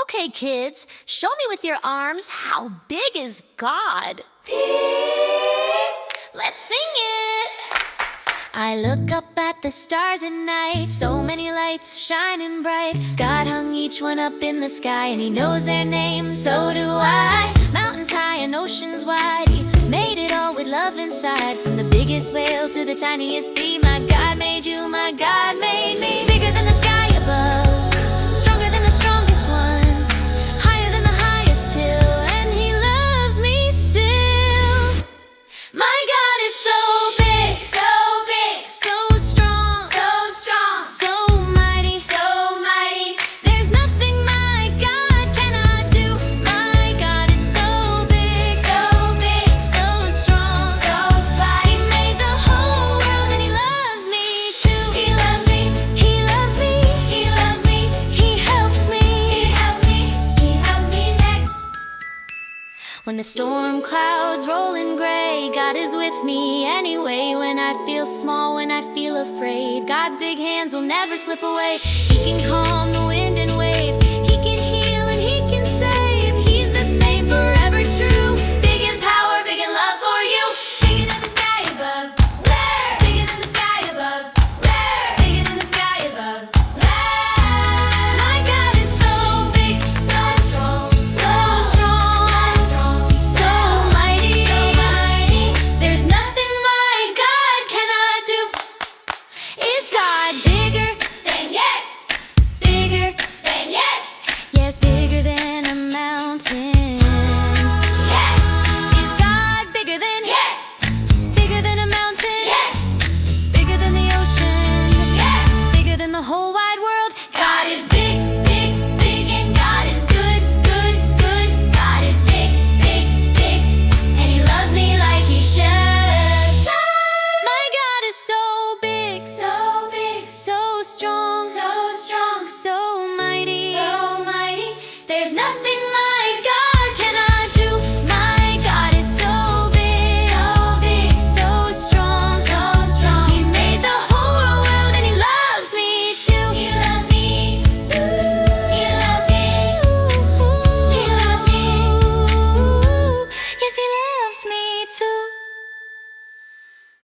Okay, kids, show me with your arms how big is God. Let's sing it. I look up at the stars at night, so many lights shining bright. God hung each one up in the sky, and He knows their names, so do I. Mountains high and oceans wide, He made it all with love inside. From the biggest whale to the tiniest bee, my God made you, my God made me. Bigger than the sky above, stronger than the strongest one, higher than the highest hill, and He loves me still. My God is so big, so big, so strong, so strong, so mighty, so mighty. There's nothing my God cannot do. My God is so big, so strong, so mighty. He made the whole world and He loves me too. He loves me, He loves me, He loves me, He helps me, He helps me, He helps me, Zach. When the storm clouds roll in gray, God is with me anyway. When I feel small, when I feel afraid, God's big hands will never slip away. He can calm the wind and waves,